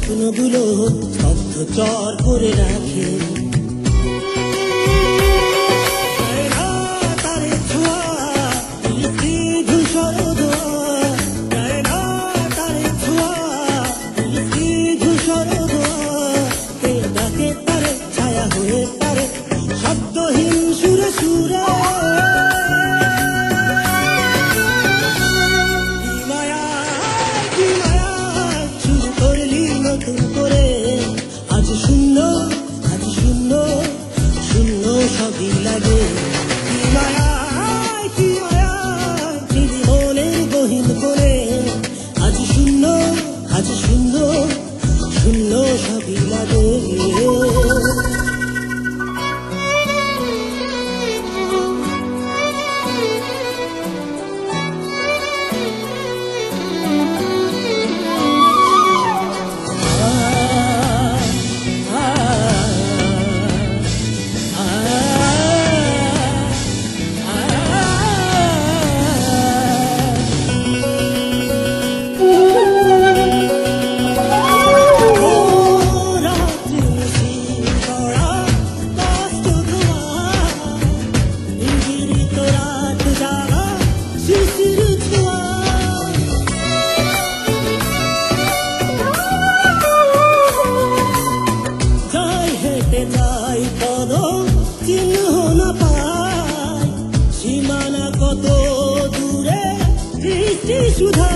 স্বপ্নগুলো স্তব্ধ চর করে রাখে। শব্দহীন সুরে সুরে শুরু করলি নতুন করে। আজ শূন্য, আজ শূন্য, শূন্য সবই লাগে। কি মায়া, কি মায়া, চিনি মনের গহীন করে। আজ শূন্য, আজ শূন্য, শূন্য সবই লাগে। সীমানা কত দূরে দৃষ্টি সুধা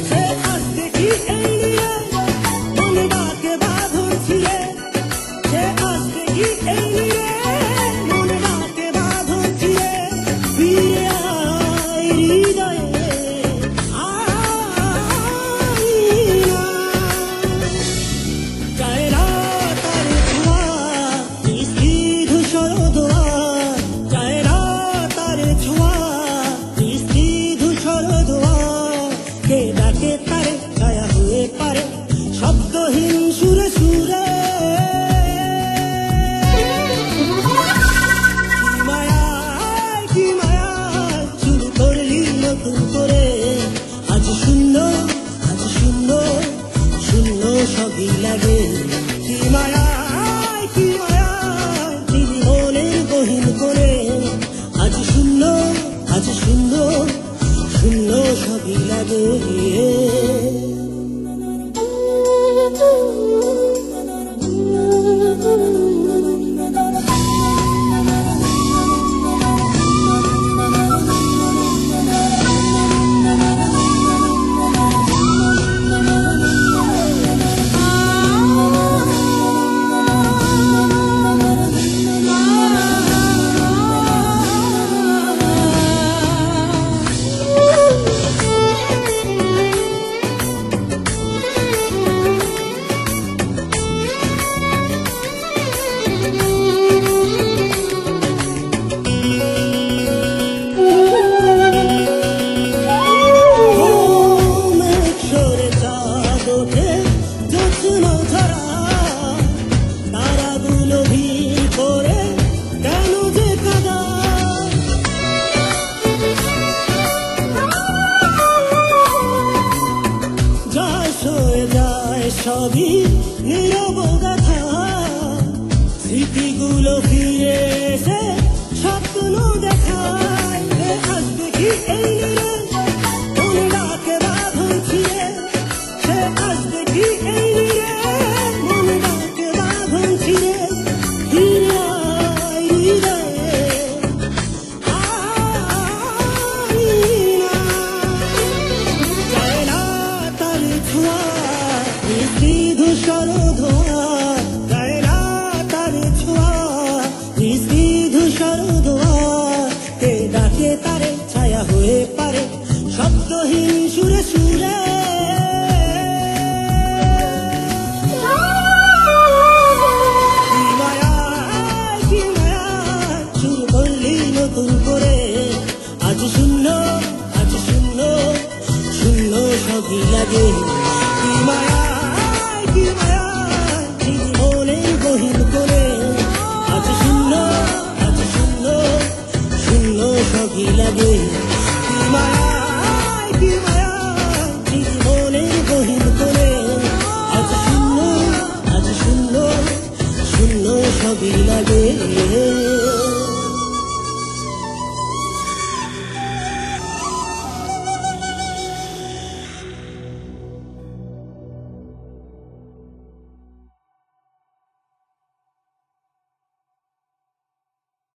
সে আজ দেখি এই নিয়ে মনে ডাকে বাঁধন ছিঁড়ে। সে আজ দেখি এই নিয়ে মনে ডাকে বাঁধন ছিঁড়ে। ফিরে আয় হৃদয়ে চায় না তার ছোঁয়া মিষ্টি ধূসর ধোঁয়া। চায় না তার ছোঁয়া মিষ্টি ধূসর ধোঁয়া। কে ডাকে তারে ছায়া হয়ে পারে শব্দহীন সুরে সুরে। কি মায়া, কি মায়া, শুরু করলি নতুন করে। আজ শূন্য, আজ শূন্য, শূন্য সবই লাগে। কি মায়া, কি মায়া, চিনি মনের গহীন করে। আজ শূন্য, আজ শূন্য, শূন্য সবই লাগে। সবই নীরব গাথা স্মৃতিগুলো ফিরে এসে স্বপ্ন দেখায়। আজ দেখি এই নীরে মনে ডাকে বাঁধন ছিঁড়ে। সে আজ দেখি এই নীরে মনে ডাকে বাঁধন ছিঁড়ে। ফিরে আয় হৃদয়ে চায় না তার ছোঁয়া মিষ্টি ধূসর ধোঁয়া। চায় না তার ছোঁয়া মিষ্টি ধূসর ধোঁয়া। কে ডাকে তারে ছায়া হয়ে পারে শব্দহীন সুরে সুরে। কি মায়া, কি মায়া, শুরু করলি নতুন করে। আজ শূন্য, আজ শূন্য, শূন্য সবই লাগে। কি মায়া, কি মায়া, চিনি মনের গহীন করে। আজ শূন্য, আজ শূন্য, শূন্য সবই লাগে। কি মায়া, কি মায়া, চিনি মনের গহীন করে। আজ শূন্য, সবই লাগে